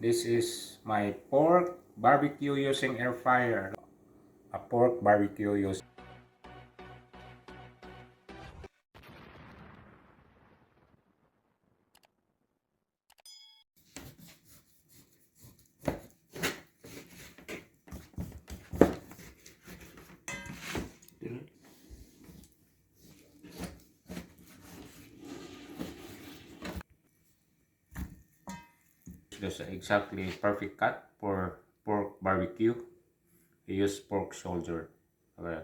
This is my pork barbecue using air fryer. A pork barbecue using. That's exactly perfect cut for pork barbecue. I use pork shoulder. Okay.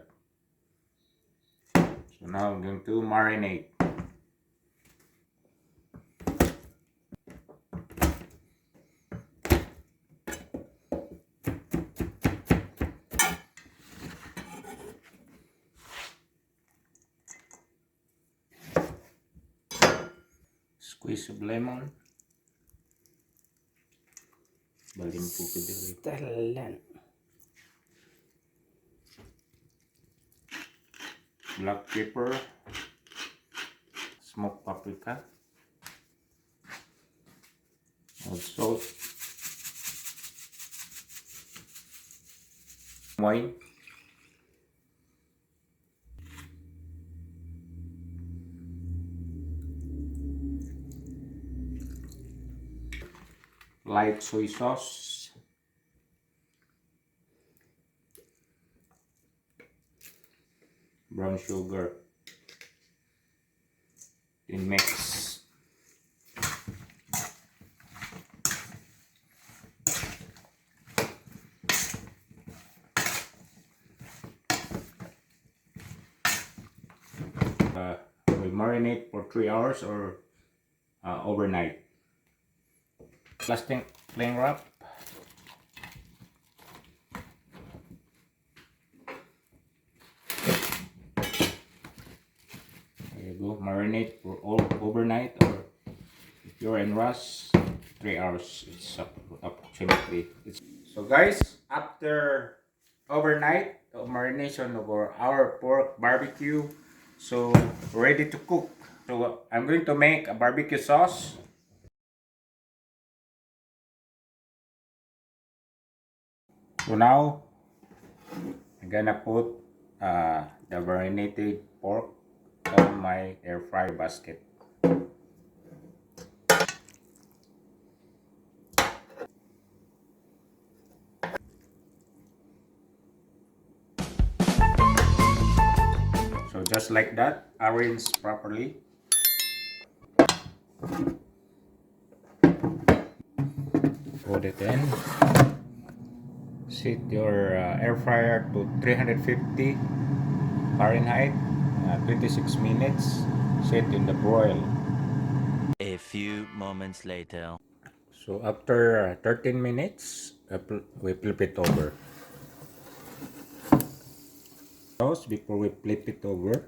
So now I'm going to marinate. Squeeze of lemon. Balim po Talan. Black pepper. Smoked paprika. Salt. Wine. Light soy sauce. Brown sugar. Then mix. We marinate for 3 hours or overnight. Plastic cling wrap. There you go. Marinate for overnight, or if you're in rush, 3 hours. It's approximately. So guys, after overnight of marination of our pork barbecue, so ready to cook. So I'm going to make a barbecue sauce. So now I'm gonna put the marinated pork on my air fryer basket. So just like that, arrange properly. Put it in. Set your air fryer to 350 Fahrenheit, 26 minutes. Set in the broil. A few moments later. So after 13 minutes, we flip it over. Before we flip it over,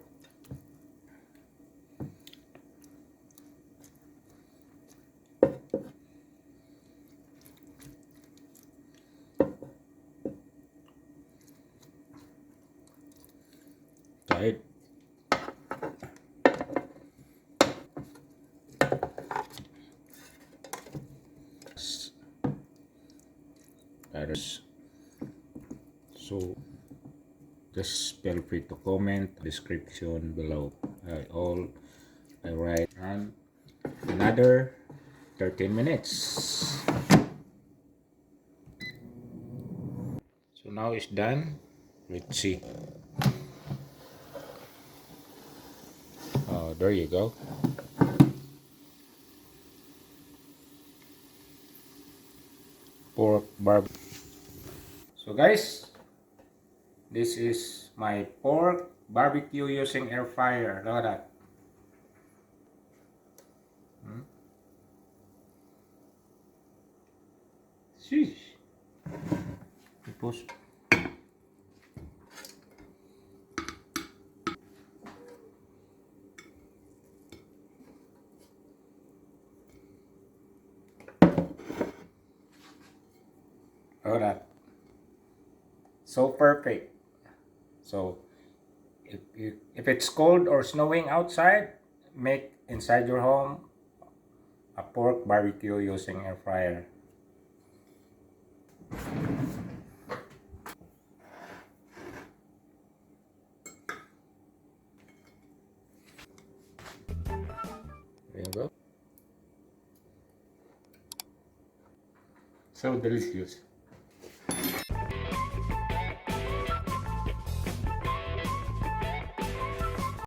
side. So just feel free to comment description below. I write and another 13 minutes. So now it's done. Let's see. Oh, there you go. Pork barbecue. So guys, this is my pork barbecue using air fryer. Look at that. Sheesh. Tapos, look at that. So perfect. So if it's cold or snowing outside, make inside your home a pork barbecue using air fryer. So delicious.